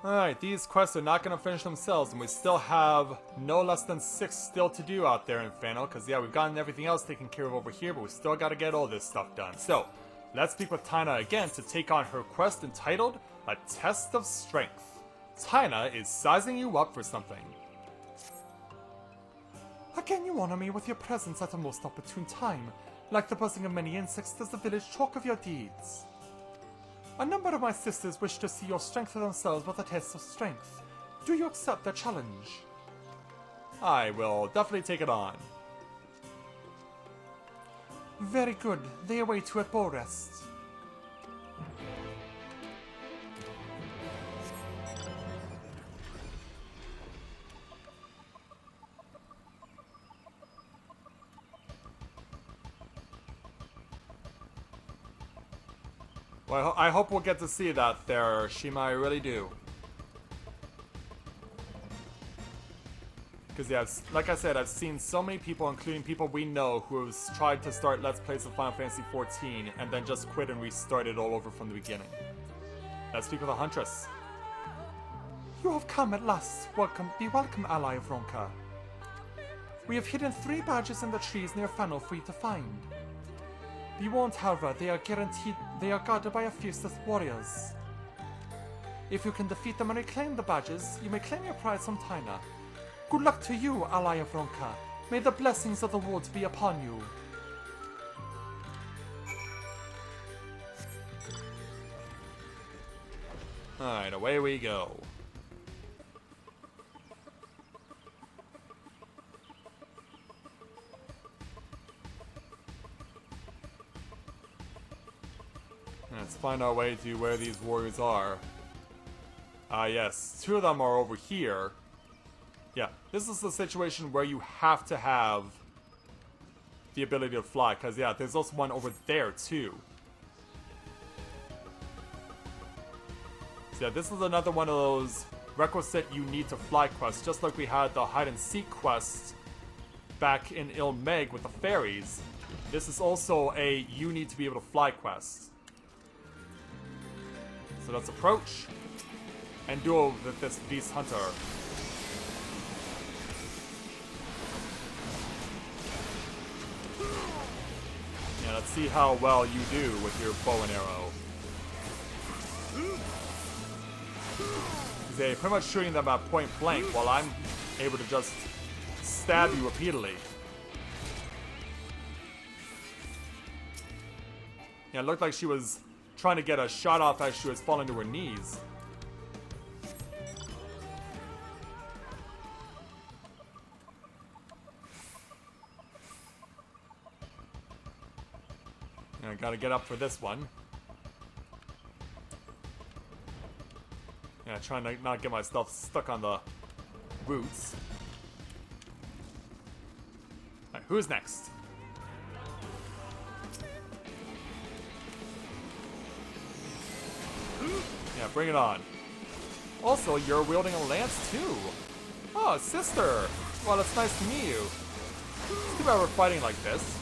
Alright, these quests are not going to finish themselves, and we still have no less than 6 still to do out there in Inferno, because yeah, we've gotten everything else taken care of over here, but we still got to get all this stuff done. So, let's speak with Taina again to take on her quest entitled A Test of Strength. Taina is sizing you up for something. Again you honor me with your presence at a most opportune time. Like the buzzing of many insects does the village talk of your deeds. A number of my sisters wish to see your strength for themselves with a test of strength. Do you accept the challenge? I will definitely take it on. Very good. They await you at bow rest. Well, I hope we'll get to see that there, Shima, I really do. Because yeah, like I said, I've seen so many people, including people we know, who have tried to start Let's Plays of Final Fantasy XIV and then just quit and restarted all over from the beginning. Let's speak with a Huntress. You have come at last. Be welcome, ally of Ronka. We have hidden 3 badges in the trees near Fennel for you to find. Be warned, however, they are guarded by a fierce warriors. If you can defeat them and reclaim the badges, you may claim your prize from Taina. Good luck to you, ally of Ronka. May the blessings of the woods be upon you. Alright, away we go. Let's find our way to where these warriors are. Ah, yes. 2 of them are over here. Yeah, this is the situation where you have to have the ability to fly, because yeah, there's also one over there too. So yeah, this is another one of those requisite you need to fly quests, just like we had the hide and seek quest back in Ilmeg with the fairies. This is also a you need to be able to fly quest. So let's approach and duel with this Viis hunter. Yeah, let's see how well you do with your bow and arrow. They're pretty much shooting them at point blank while I'm able to just stab you repeatedly. Yeah, it looked like she was trying to get a shot off as she was falling to her knees. I gotta get up for this one. Yeah, trying to not get myself stuck on the roots. Alright, who's next? Yeah, bring it on. Also, you're wielding a lance too. Oh, sister! Well, it's nice to meet you. It's too bad we're fighting like this.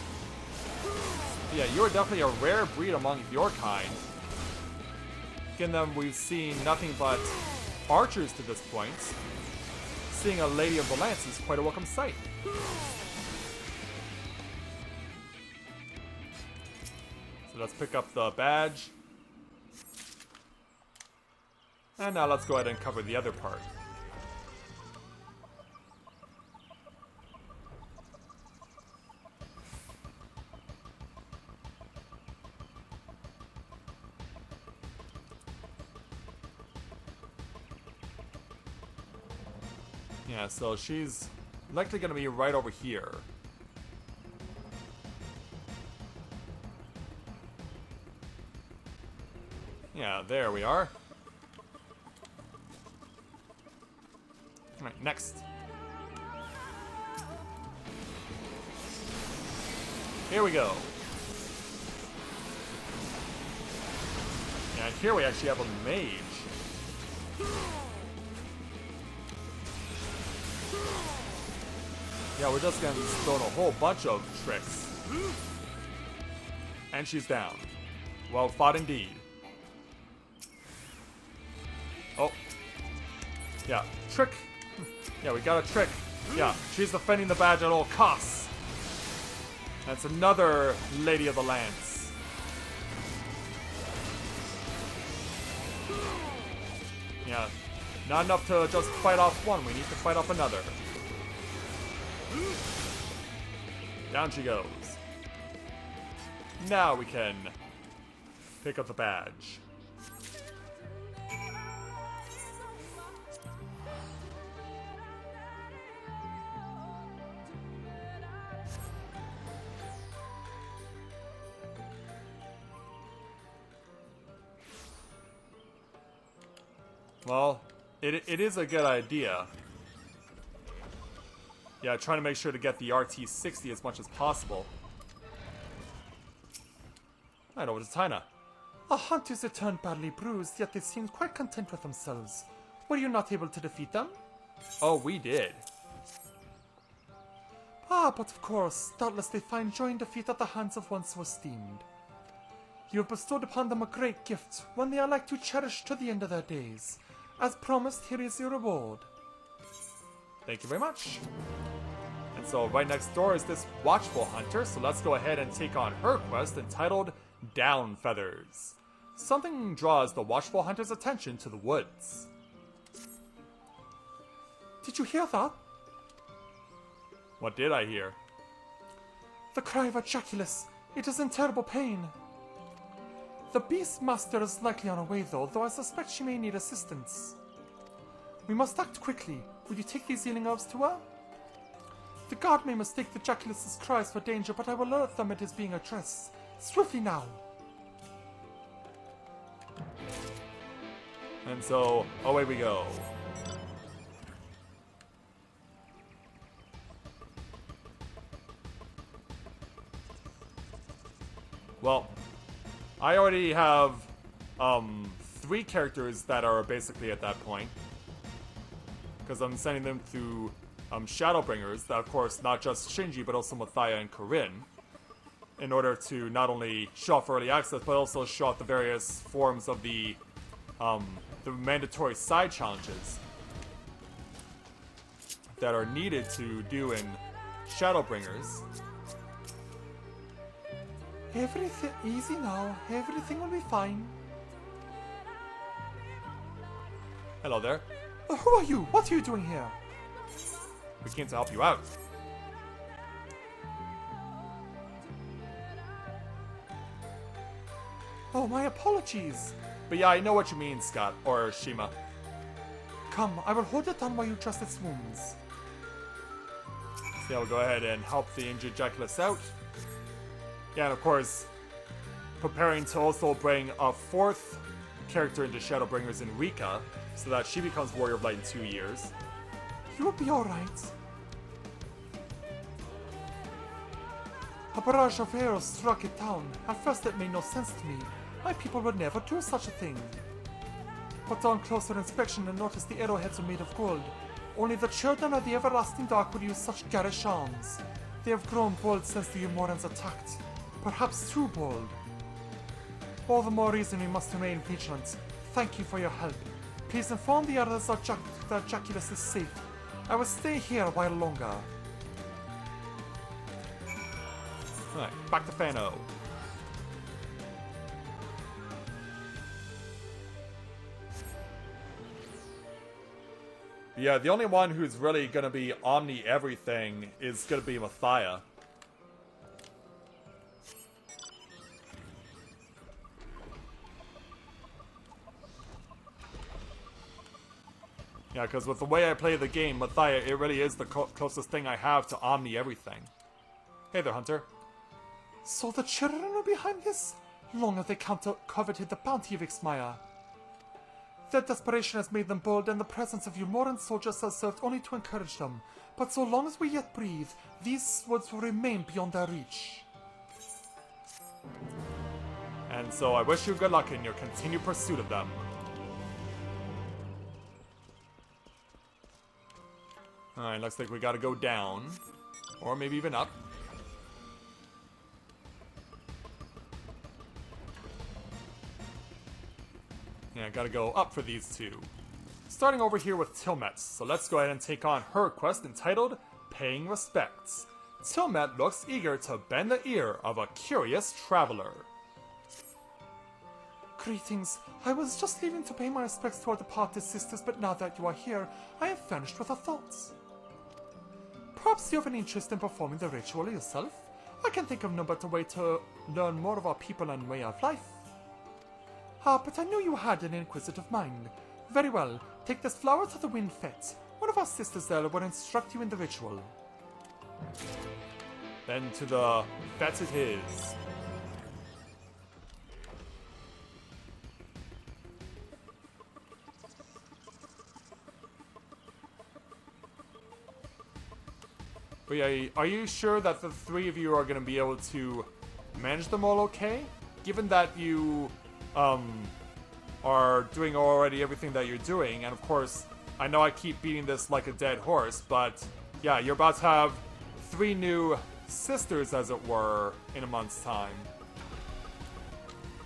Yeah, you're definitely a rare breed among your kind. Given them, we've seen nothing but archers to this point. Seeing a Lady of the Lance is quite a welcome sight. So let's pick up the badge. And now let's go ahead and cover the other part. Yeah, so she's likely going to be right over here. Yeah, there we are. Alright, next. Here we go. Yeah, and here we actually have a mage. Yeah, we're just gonna be throwing a whole bunch of tricks. And she's down. Well fought indeed. Oh. Yeah, trick. Yeah, we got a trick. Yeah, she's defending the badge at all costs. That's another Lady of the Lance. Yeah, not enough to just fight off one. We need to fight off another. Down she goes. Now we can pick up the badge. Well, it is a good idea. Yeah, trying to make sure to get the RT-60 as much as possible. Right over to Tina. Our hunters returned badly bruised, yet they seemed quite content with themselves. Were you not able to defeat them? Oh, we did. Ah, but of course, doubtless they find joy in defeat at the hands of one so esteemed. You have bestowed upon them a great gift, one they are like to cherish to the end of their days. As promised, here is your reward. Thank you very much. And so right next door is this watchful hunter, so let's go ahead and take on her quest entitled Down Feathers. Something draws the watchful hunter's attention to the woods. Did you hear that? What did I hear? The cry of a Jaculus. It is in terrible pain. The beast master is likely on her way though I suspect she may need assistance. We must act quickly. Will you take these healing herbs to her? The guard may mistake the Jaculus's cries for danger, but I will alert them it is being addressed. Swiftly now! And so, away we go. Well, I already have 3 characters that are basically at that point. Because I'm sending them through Shadowbringers, that of course not just Shinji but also Mathia and Corinne, in order to not only show off early access but also show off the various forms of the mandatory side challenges that are needed to do in Shadowbringers. Everything easy now. Everything will be fine. Hello there. Who are you? What are you doing here? We came to help you out. Oh, my apologies. But yeah, I know what you mean, Scott, or Shima. Come, I will hold it down while you dress its wounds. So yeah, we'll go ahead and help the injured Jaculus out. Yeah, and of course, preparing to also bring a 4th character into Shadowbringers in Rika, so that she becomes Warrior of Light in 2 years. You will be alright. A barrage of arrows struck it down. At first it made no sense to me. My people would never do such a thing. But on closer inspection I noticed the arrowheads were made of gold. Only the children of the everlasting dark would use such garish arms. They have grown bold since the Umorans attacked. Perhaps too bold. All the more reason we must remain vigilant. Thank you for your help. Please inform the others that Jaculus is safe. I will stay here a while longer. Alright, back to Fano. Yeah, the only one who's really gonna be omni-everything is gonna be Mathia. Yeah, because with the way I play the game, Mathia, it really is the closest thing I have to omni-everything. Hey there, Hunter. So the children are behind this? Long have they coveted the bounty of Ixmaya. Their desperation has made them bold, and the presence of Umoran soldiers has served only to encourage them. But so long as we yet breathe, these woods will remain beyond their reach. And so I wish you good luck in your continued pursuit of them. Alright, looks like we gotta go down. Or maybe even up. Yeah, gotta go up for these two. Starting over here with Tilmet, so let's go ahead and take on her quest entitled Paying Respects. Tilmet looks eager to bend the ear of a curious traveler. Greetings. I was just leaving to pay my respects to our departed sisters, but now that you are here, I am furnished with a thought. Perhaps you have an interest in performing the ritual yourself? I can think of no better way to learn more of our people and way of life. Ah, but I knew you had an inquisitive mind. Very well, take this flower to the Wind Fete. One of our sisters there will instruct you in the ritual. Then to the fete it is. But yeah, are you sure that the three of you are going to be able to manage them all okay? Given that you are doing already everything that you're doing, and of course, I know I keep beating this like a dead horse, but yeah, you're about to have 3 new sisters, as it were, in a month's time.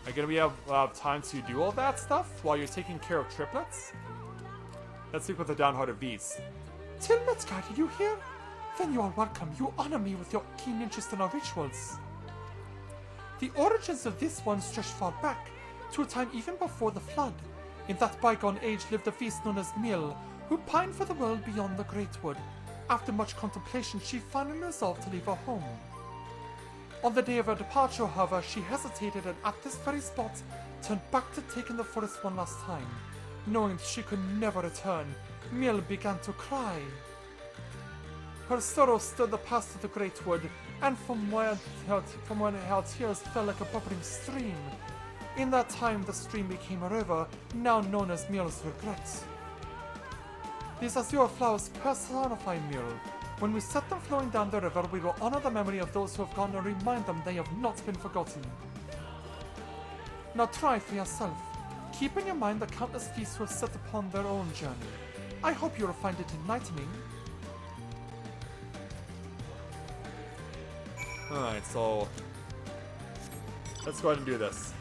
Are you going to be able to have time to do all that stuff while you're taking care of triplets? Let's speak with the downhearted Viis. Tilmet's guided you here? Then you are welcome. You honor me with your keen interest in our rituals. The origins of this one stretch far back, to a time even before the flood. In that bygone age lived a Viis known as Miel, who pined for the world beyond the Greatwood. After much contemplation, she finally resolved to leave her home. On the day of her departure, however, she hesitated and at this very spot turned back to take in the forest one last time. Knowing that she could never return, Miel began to cry. Her sorrow stirred the paths of the Greatwood, and from when her tears fell like a bubbling stream. In that time, the stream became a river, now known as Miel's Regret. These azure flowers personify Miel. When we set them flowing down the river, we will honor the memory of those who have gone and remind them they have not been forgotten. Now try for yourself. Keep in your mind the countless Viis who have set upon their own journey. I hope you will find it enlightening. Alright, so let's go ahead and do this.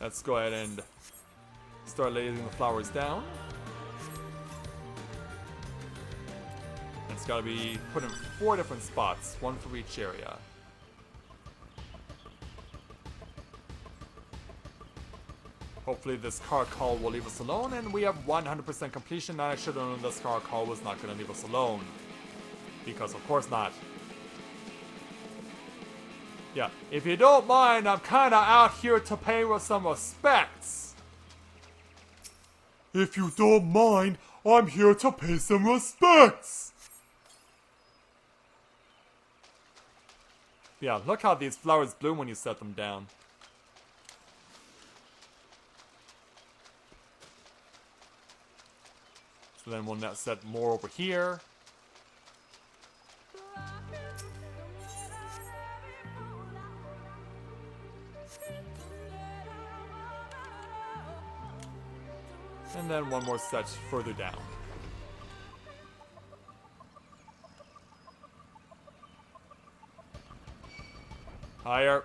Let's go ahead and start laying the flowers down. It's got to be put in 4 different spots, 1 for each area. Hopefully this call will leave us alone, and we have 100% completion. Now I should have known this call was not going to leave us alone. Because of course not. Yeah, if you don't mind, I'm kinda out here to pay with some respects. If you don't mind, I'm here to pay some respects. Yeah, look how these flowers bloom when you set them down. So then we'll now set more over here. And then 1 more set further down. Higher.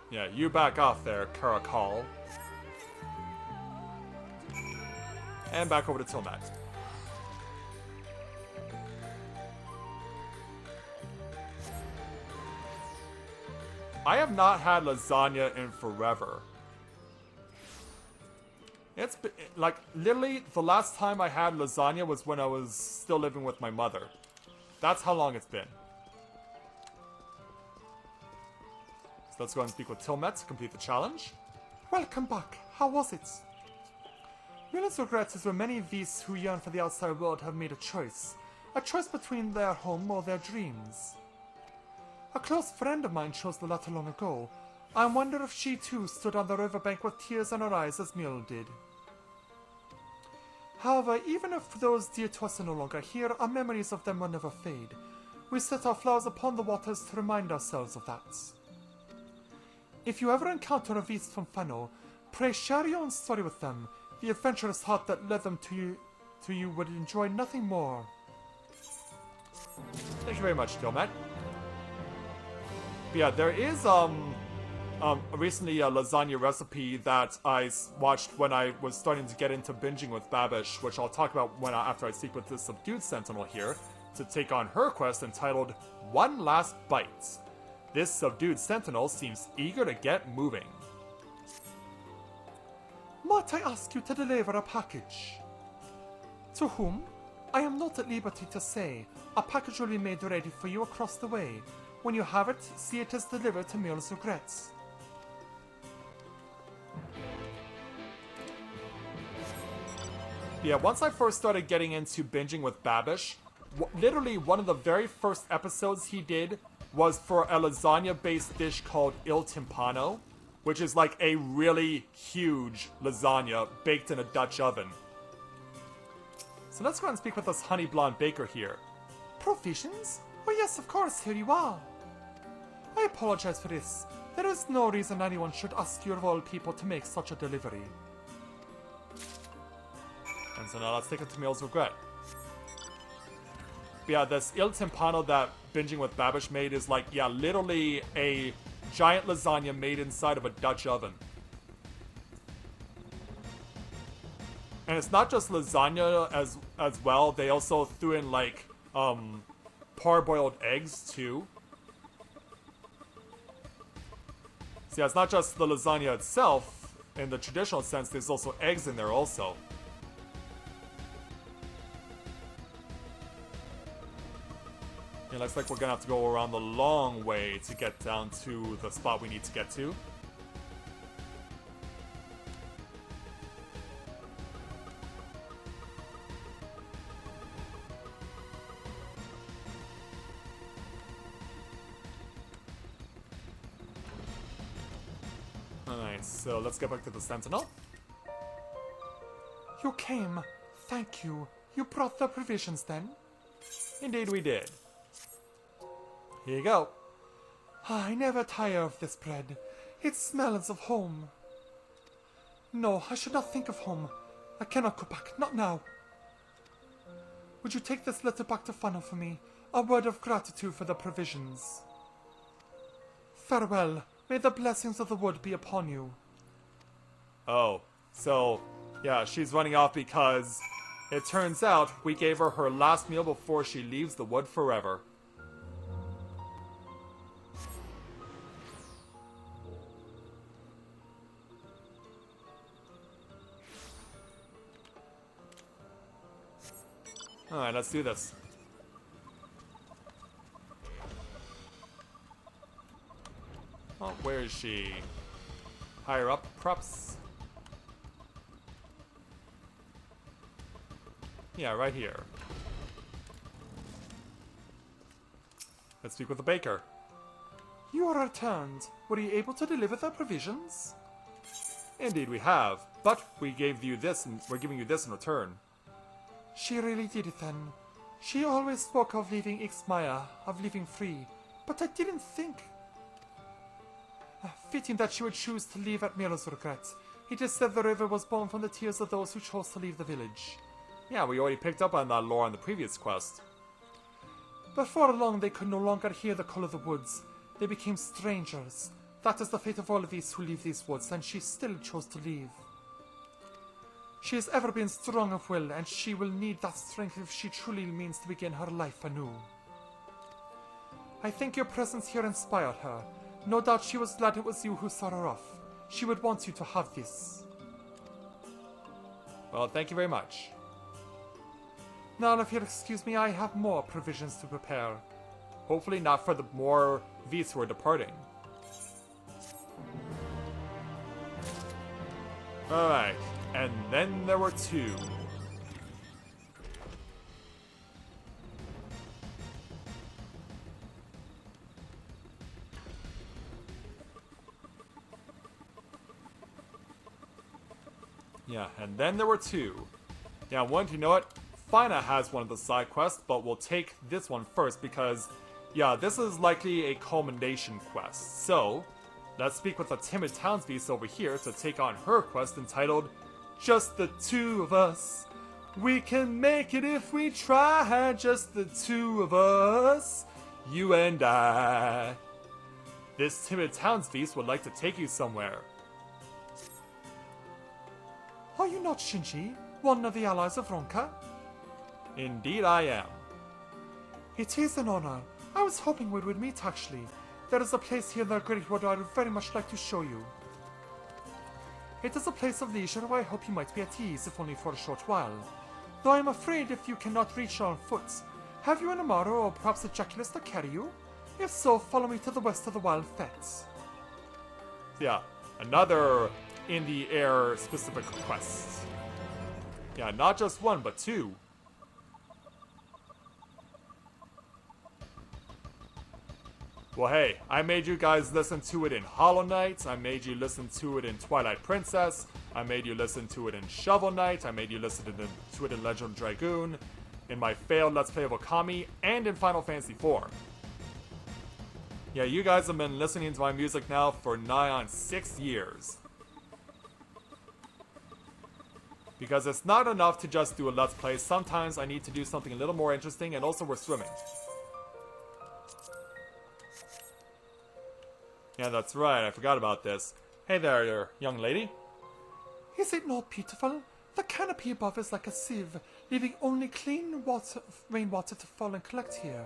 Yeah, you back off there, Caracol. And back over to Tilmet. I have not had lasagna in forever. It's been, like, literally, the last time I had lasagna was when I was still living with my mother. That's how long it's been. So let's go and speak with Tilmet to complete the challenge. Welcome back. How was it? Realist regrets is where many Viis who yearn for the outside world have made a choice. A choice between their home or their dreams. A close friend of mine chose the latter long ago. I wonder if she too stood on the riverbank with tears in her eyes as Miel did. However, even if those dear to us are no longer here, our memories of them will never fade. We set our flowers upon the waters to remind ourselves of that. If you ever encounter a Viis from Fano, pray share your own story with them, the adventurous heart that led them to to you would enjoy nothing more. Thank you very much, Gilmet. But yeah, there is recently a lasagna recipe that I watched when I was starting to get into binging with Babish, which I'll talk about after I speak with the Subdued Sentinel here, to take on her quest entitled One Last Bite. This Subdued Sentinel seems eager to get moving. Might I ask you to deliver a package? To whom? I am not at liberty to say. A package will be made ready for you across the way. When you have it, see it is delivered to Mills Regrets. Yeah, once I first started getting into binging with Babish, literally one of the very first episodes he did was for a lasagna-based dish called Il Timpano, which is like a really huge lasagna baked in a Dutch oven. So let's go ahead and speak with this honey blonde baker here. Provisions? Oh yes, of course, here you are. I apologize for this. There is no reason anyone should ask you of all people to make such a delivery. And so now let's take it to Meal's Regret. But yeah, this Il Timpano that Binging with Babish made is like, yeah, literally a giant lasagna made inside of a Dutch oven. And it's not just lasagna as well, they also threw in like, parboiled eggs too. So yeah, it's not just the lasagna itself, in the traditional sense, there's also eggs in there also. It looks like we're gonna have to go around the long way to get down to the spot we need to get to. Alright, so let's get back to the Sentinel. You came. Thank you. You brought the provisions then? Indeed we did. Here you go. I never tire of this bread. It smells of home. No, I should not think of home. I cannot go back, not now. Would you take this letter back to Funnel for me? A word of gratitude for the provisions. Farewell. May the blessings of the wood be upon you. Oh, so, yeah, she's running off because it turns out we gave her her last meal before she leaves the wood forever. Alright, let's do this. Oh, where is she? Higher up, props. Yeah, right here. Let's speak with the baker. You are returned. Were you able to deliver the provisions? Indeed we have, but we gave you this and we're giving you this in return. She really did it then. She always spoke of leaving Ixmaya, of living free, but I didn't think. Fitting that she would choose to leave at Milo's regret. It is said the river was born from the tears of those who chose to leave the village. Yeah, we already picked up on that lore on the previous quest. Before long they could no longer hear the call of the woods. They became strangers. That is the fate of all of these who leave these woods, and she still chose to leave. She has ever been strong of will, and she will need that strength if she truly means to begin her life anew. I think your presence here inspired her. No doubt she was glad it was you who saw her off. She would want you to have this. Well, thank you very much. Now, if you'll excuse me, I have more provisions to prepare. Hopefully not for the more Viis who are departing. Alright, and then there were two. Yeah, and then there were two. Yeah, one, you know what? Fina has one of the side quests, but we'll take this one first because, yeah, this is likely a culmination quest. So, let's speak with the timid townsbeast over here to take on her quest entitled Just the Two of Us. We can make it if we try, just the two of us, you and I. This timid town's Viis would like to take you somewhere. Are you not Shinji, one of the allies of Ronka? Indeed I am. It is an honor. I was hoping we would meet actually. There is a place here in the Greatwood I would very much like to show you. It is a place of leisure where I hope you might be at ease, if only for a short while. Though I am afraid if you cannot reach on foot, have you an Amaro or perhaps a Jackalus to carry you? If so, follow me to the west of the Wild Fets. Yeah, another in the air specific quest. Yeah, not just one, but two. Well, hey, I made you guys listen to it in Hollow Knight. I made you listen to it in Twilight Princess. I made you listen to it in Shovel Knight. I made you listen to it in Legend of Dragoon, in my failed Let's Play of Okami, and in Final Fantasy IV. Yeah, you guys have been listening to my music now for nigh on 6 years. Because it's not enough to just do a Let's Play. Sometimes I need to do something a little more interesting, and also we're swimming. Yeah, that's right, I forgot about this. Hey there, young lady. Is it not beautiful? The canopy above is like a sieve, leaving only clean rainwater to fall and collect here.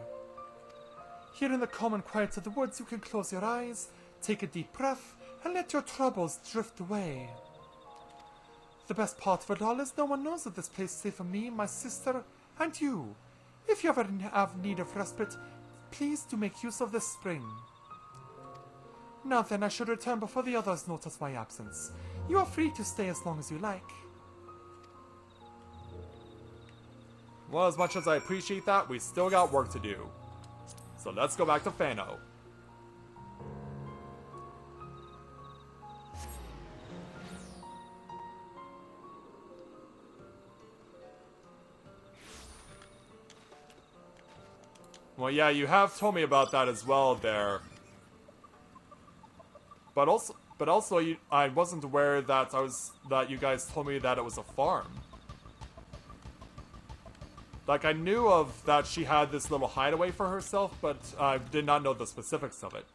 Here in the calm and quiet of the woods, you can close your eyes, take a deep breath, and let your troubles drift away. The best part of it all is no one knows of this place save for me, my sister, and you. If you ever have need of respite, please do make use of this spring. Now then, I should return before the others notice my absence. You are free to stay as long as you like. Well, as much as I appreciate that, we still got work to do. So let's go back to Fano. Well, yeah, you have told me about that as well there. But also, I wasn't aware that you guys told me that it was a farm. Like, I knew of that she had this little hideaway for herself, but I did not know the specifics of it.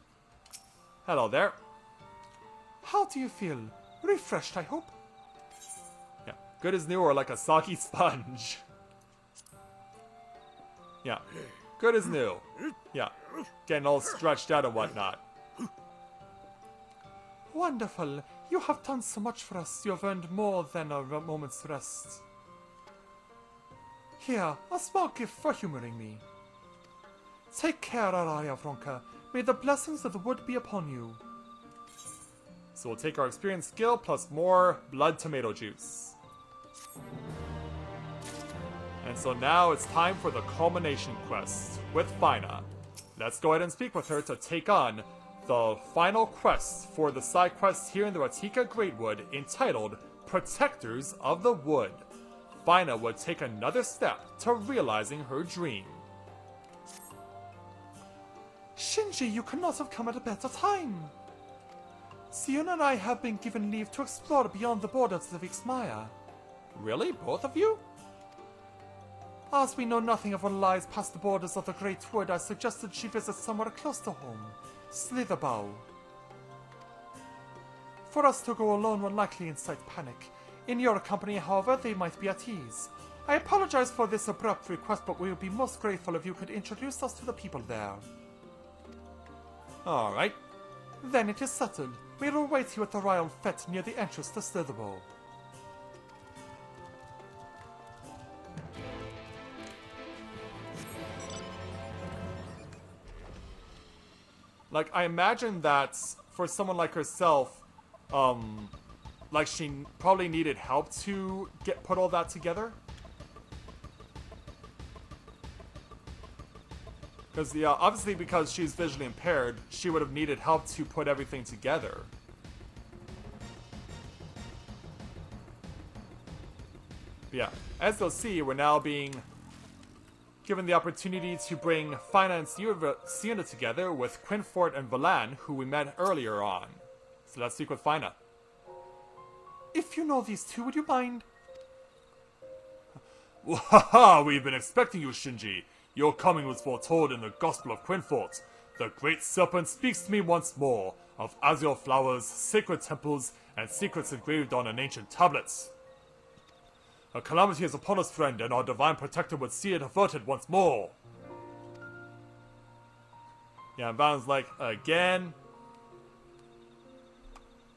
Hello there. How do you feel? Refreshed, I hope? Yeah, good as new or like a soggy sponge. Yeah, good as new. Yeah, getting all stretched out and whatnot. Wonderful. You have done so much for us. You have earned more than a moment's rest. Here, a small gift for humoring me. Take care, Ally of Ronka. May the blessings of the wood be upon you. So we'll take our experience skill plus more blood tomato juice. And so now it's time for the culmination quest with Fina. Let's go ahead and speak with her to take on the final quest for the side quest here in the Rak'tika Greatwood entitled Protectors of the Wood. Fina would take another step to realizing her dream. Shinji, you could not have come at a better time. Sion and I have been given leave to explore beyond the borders of Ixmaya. Really? Both of you? As we know nothing of what lies past the borders of the Great Wood, I suggested she visit somewhere close to home, Slitherbow. For us to go alone would likely incite panic. In your company, however, they might be at ease. I apologize for this abrupt request, but we would be most grateful if you could introduce us to the people there. Alright. Then it is settled. We will wait you at the Royal Fete near the entrance to Slitherbow. Like, I imagine that for someone like herself, like she probably needed help to put all that together. Because, yeah, obviously because she's visually impaired, she would have needed help to put everything together. But yeah, as you'll see, we're now being given the opportunity to bring Fina and Sienna together with Quinfort and Valan, who we met earlier on. So let's speak with Fina. If you know these two, would you mind? Wahaha! We've been expecting you, Shinji. Your coming was foretold in the Gospel of Quinfort. The Great Serpent speaks to me once more of azure flowers, sacred temples, and secrets engraved on an ancient tablets. A calamity is upon us, friend, and our divine protector would see it averted once more. Yeah, and Balan's like, again?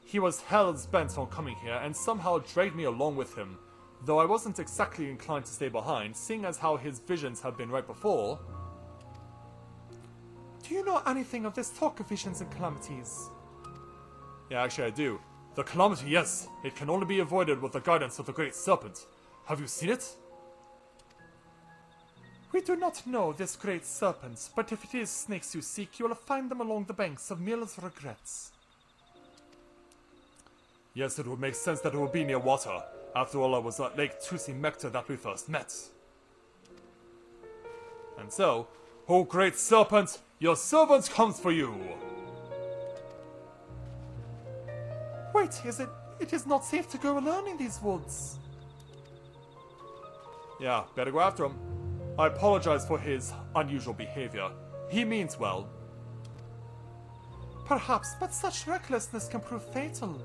He was hell-bent on coming here, and somehow dragged me along with him, though I wasn't exactly inclined to stay behind, seeing as how his visions had been right before. Do you know anything of this talk of visions and calamities? Yeah, actually I do. The calamity, yes. It can only be avoided with the guidance of the Great Serpent. Have you seen it? We do not know this Great Serpent, but if it is snakes you seek, you will find them along the banks of Miller's Regrets. Yes, it would make sense that it would be near water. After all, it was at Lake Tusimekta that we first met. And so, O Great Serpent, your servant comes for you! Wait, it is not safe to go alone in these woods. Yeah, better go after him. I apologize for his unusual behavior. He means well. Perhaps, but such recklessness can prove fatal.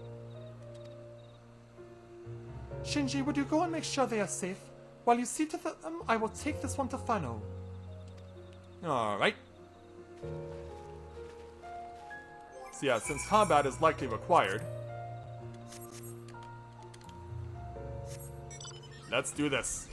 Shinji, would you go and make sure they are safe? While you see to them, I will take this one to Fano. Alright. So yeah, since combat is likely required, let's do this.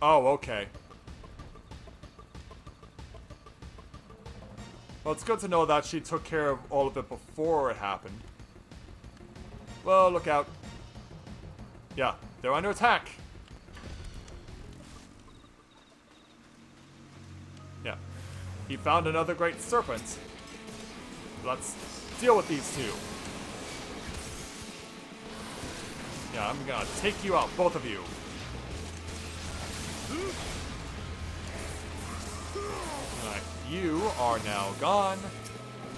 Oh, okay. Well, it's good to know that she took care of all of it before it happened. Well, look out. Yeah, they're under attack. Yeah. He found another Great Serpent. Let's deal with these two. Yeah, I'm gonna take you out, both of you. Alright, you are now gone.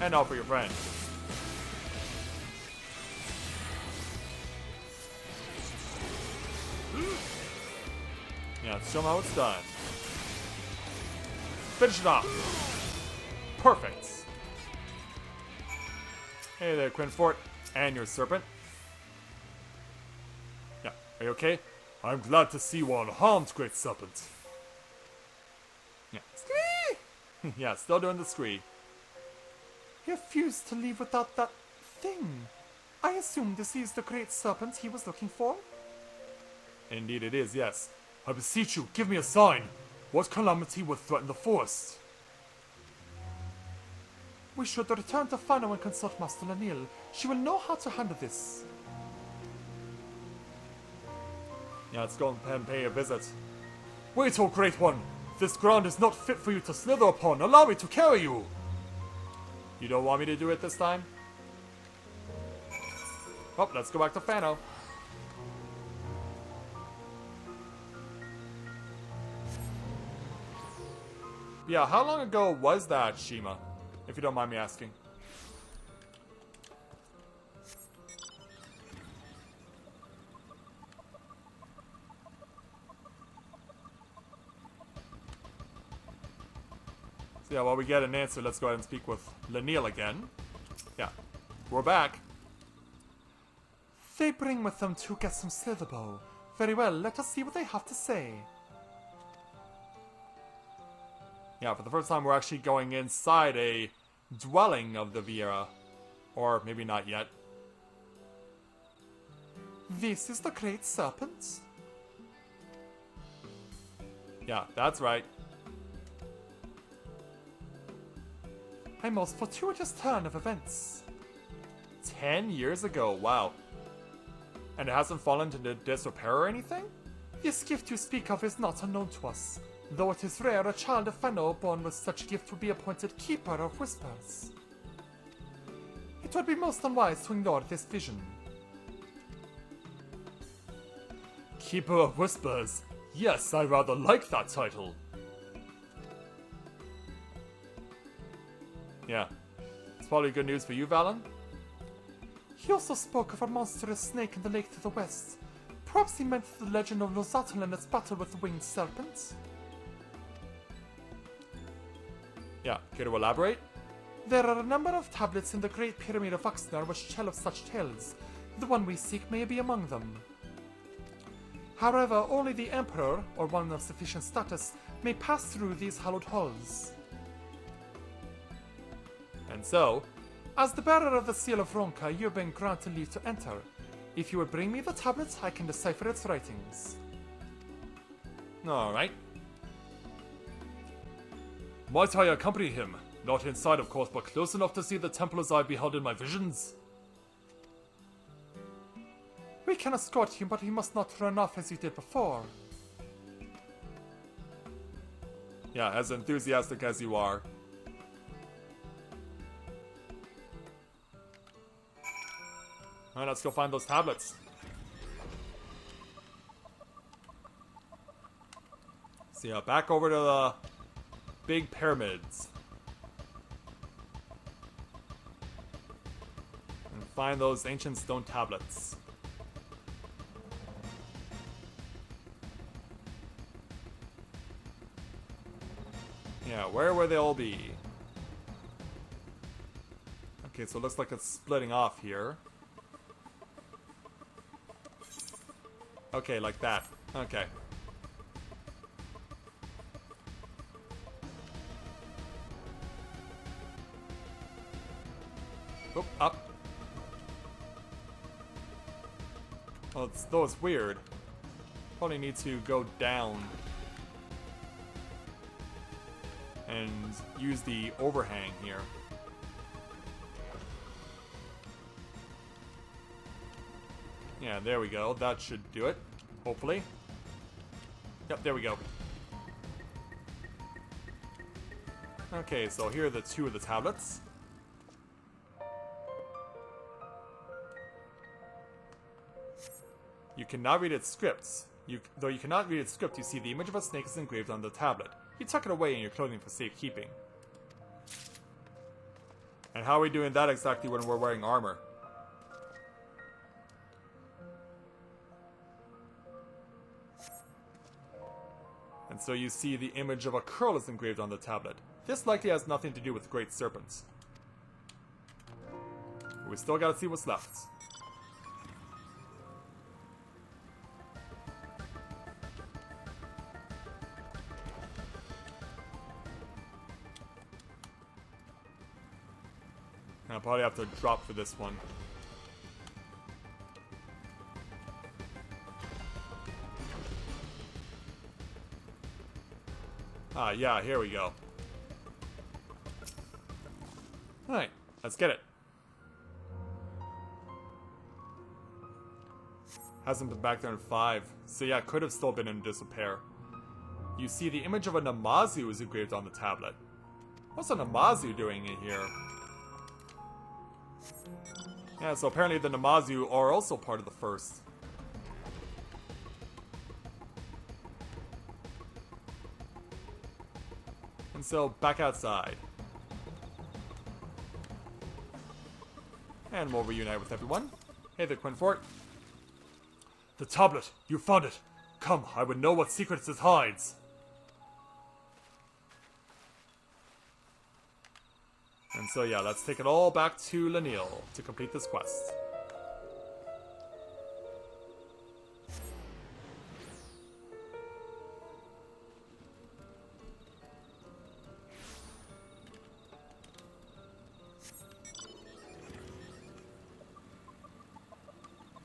And now for your friend. Yeah, let's show them how it's done. Finish it off. Perfect. Hey there, Quinfort. And your serpent. Yeah, are you okay? I'm glad to see you unharmed, Great Serpent. Yeah. Scree! Yeah, still doing the scree. He refused to leave without that thing. I assume this is the Great Serpent he was looking for? Indeed it is, yes. I beseech you, give me a sign. What calamity would threaten the forest? We should return to Fano and consult Master Lanil. She will know how to handle this. Yeah, let's go and pay a visit. Wait, O Great One! This ground is not fit for you to slither upon. Allow me to carry you! You don't want me to do it this time? Oh, let's go back to Fano. Yeah, how long ago was that, Shima? If you don't mind me asking. So yeah, while we get an answer, let's go ahead and speak with Lanil again. Yeah, we're back. They bring with them to get some slitherbow. Very well, let us see what they have to say. Yeah, for the first time we're actually going inside a dwelling of the Viera. Or maybe not yet. This is the Great Serpent? Yeah, that's right. A most fortuitous turn of events. 10 years ago, wow. And it hasn't fallen into disrepair or anything? This gift you speak of is not unknown to us, though it is rare a child of Fano born with such gift would be appointed Keeper of Whispers. It would be most unwise to ignore this vision. Keeper of Whispers? Yes, I rather like that title. Yeah. It's probably good news for you, Valen. He also spoke of a monstrous snake in the lake to the west. Perhaps he meant the legend of Losatl and its battle with the winged serpent? Yeah, care to elaborate? There are a number of tablets in the Great Pyramid of Uxnar which tell of such tales. The one we seek may be among them. However, only the Emperor, or one of sufficient status, may pass through these hallowed halls. And so, as the bearer of the Seal of Ronka, you have been granted leave to enter. If you would bring me the tablet, I can decipher its writings. alright. Might I accompany him? Not inside, of course, but close enough to see the temple as I beheld in my visions. We can escort him, but he must not run off as you did before. Yeah, as enthusiastic as you are. Alright, let's go find those tablets. So yeah, back over to the big pyramids. And find those ancient stone tablets. Yeah, where will they all be? Okay, so it looks like it's splitting off here. Okay, like that. Okay. Oh, up. Well, though it's weird. Probably need to go down and use the overhang here. Yeah, there we go. That should do it. Hopefully. Yep, there we go. Okay, so here are the two of the tablets. You cannot read its scripts. Though you cannot read its script, you see the image of a snake is engraved on the tablet. You tuck it away in your clothing for safekeeping. And how are we doing that exactly when we're wearing armor? And so you see the image of a curl is engraved on the tablet. This likely has nothing to do with Great Serpents. We still gotta see what's left. I'll probably have to drop for this one. Ah, yeah, here we go. Alright, let's get it. Hasn't been back there in 5. So yeah, could have still been in disrepair. You see the image of a Namazu is engraved on the tablet. What's a Namazu doing in here? Yeah, so apparently the Namazu are also part of the first. And so, back outside. And we'll reunite with everyone. Hey there, Quinfort. The tablet! You found it! Come, I would know what secrets it hides! And so yeah, let's take it all back to Lanil to complete this quest.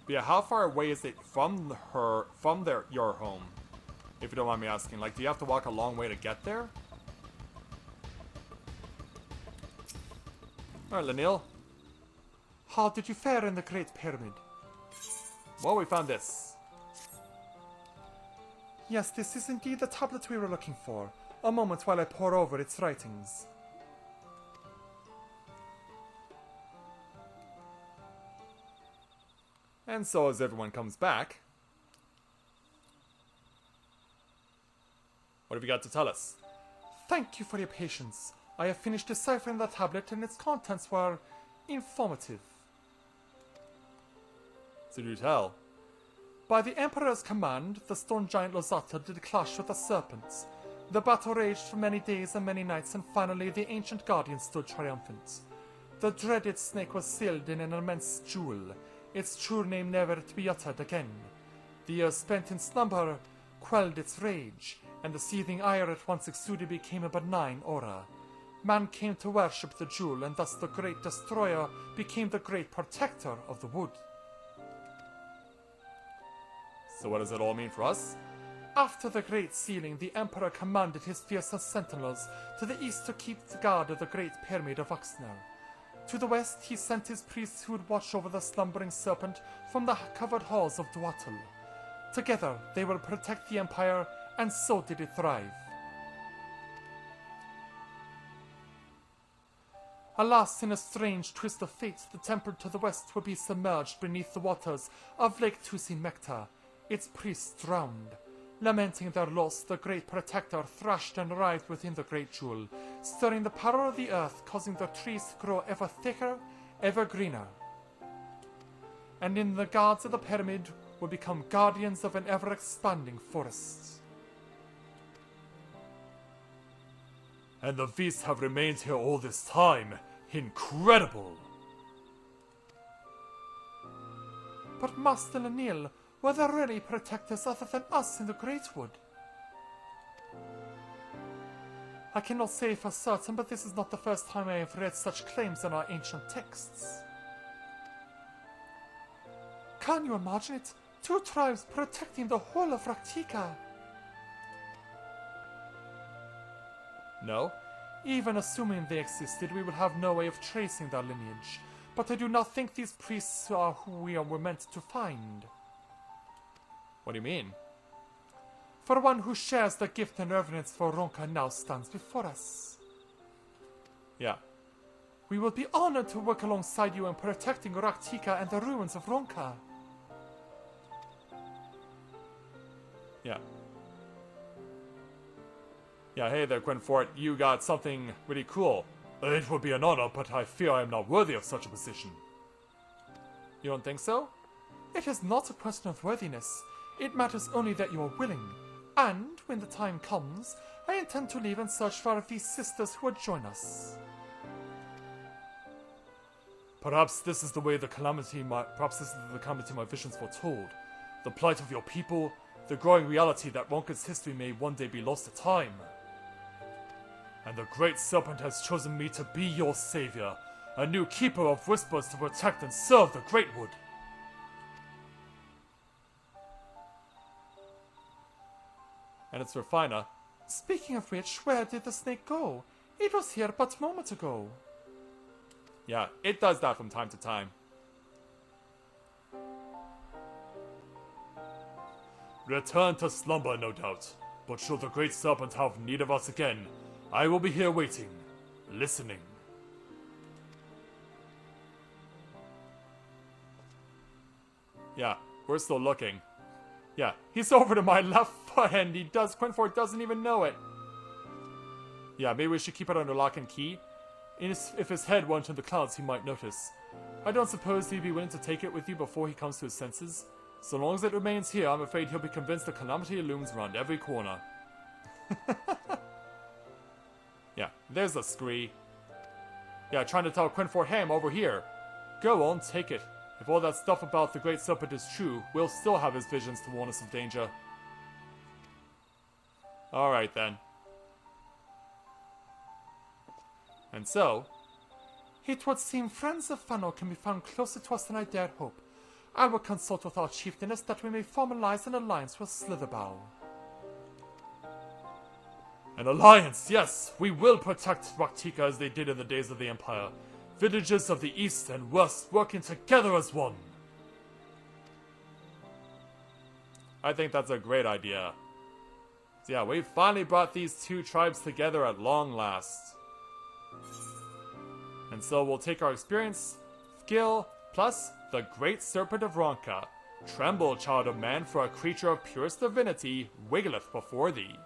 But yeah, how far away is it from your home? If you don't mind me asking. Like, do you have to walk a long way to get there? Alright, Lanil. How did you fare in the Great Pyramid? Well, we found this. Yes, this is indeed the tablet we were looking for. A moment while I pore over its writings. And so as everyone comes back, what have you got to tell us? Thank you for your patience. I have finished deciphering the tablet and its contents were informative. So do tell. By the Emperor's command, the stone giant Lozata did clash with the serpents. The battle raged for many days and many nights, and finally the ancient guardian stood triumphant. The dreaded snake was sealed in an immense jewel, its true name never to be uttered again. The years spent in slumber quelled its rage, and the seething ire it once exuded became a benign aura. Man came to worship the jewel, and thus the great destroyer became the great protector of the wood. So what does it all mean for us? After the great sealing, the Emperor commanded his fearsome sentinels to the east to keep the guard of the Great Pyramid of Oxner. To the west, he sent his priests who would watch over the slumbering serpent from the covered halls of Dwatul. Together, they will protect the Empire, and so did it thrive. Alas, in a strange twist of fate, the temple to the west would be submerged beneath the waters of Lake Tusin Mekta, its priests drowned. Lamenting their loss, the great protector thrashed and writhed within the great jewel, stirring the power of the earth, causing the trees to grow ever thicker, ever greener. And in the guards of the pyramid will become guardians of an ever-expanding forest. And the Viis have remained here all this time. Incredible! But Master Lanil, were there really protectors other than us in the Greatwood? I cannot say for certain, but this is not the first time I have read such claims in our ancient texts. Can you imagine it? 2 tribes protecting the whole of Rak'tika. No? Even assuming they existed, we will have no way of tracing their lineage. But I do not think these priests are who we were meant to find. What do you mean? For one who shares the gift and reverence for Ronka now stands before us. Yeah. We will be honored to work alongside you in protecting Rak'tika and the ruins of Ronka. Yeah. Yeah, hey there, Quinfort. You got something really cool. It would be an honor, but I fear I am not worthy of such a position. You don't think so? It is not a question of worthiness. It matters only that you are willing. And, when the time comes, I intend to leave and search for these sisters who would join us. Perhaps this is the calamity my visions foretold. The plight of your people, the growing reality that Ronka's history may one day be lost to time. And the Great Serpent has chosen me to be your savior, a new keeper of whispers to protect and serve the Greatwood. And it's Refiner. Speaking of which, where did the snake go? It was here but a moment ago. Yeah, it does that from time to time. Return to slumber, no doubt. But should the Great Serpent have need of us again, I will be here waiting, listening. Yeah, we're still looking. Yeah, he's over to my left foot and Quinfort doesn't even know it. Yeah, maybe we should keep it under lock and key. If his head went in the clouds, he might notice. I don't suppose he'd be willing to take it with you before he comes to his senses. So long as it remains here, I'm afraid he'll be convinced the calamity looms around every corner. Yeah, there's the scree. Yeah, trying to tell Quinfort, hey, I'm over here. Go on, take it. If all that stuff about the Great Serpent is true, we'll still have his visions to warn us of danger. Alright then. And so, it would seem friends of Fano can be found closer to us than I dared hope. I will consult with our chieftainess that we may formalize an alliance with Slitherbow. An alliance, yes! We will protect Rak'tika as they did in the days of the Empire. Villages of the East and West working together as one. I think that's a great idea. So yeah, we finally brought these 2 tribes together at long last. And so we'll take our experience, skill, plus the Great Serpent of Ronka. Tremble, child of man, for a creature of purest divinity wiggleth before thee.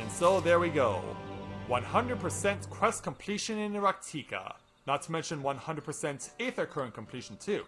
And so there we go. 100% quest completion in Rak'tika. Not to mention 100% Aether current completion too.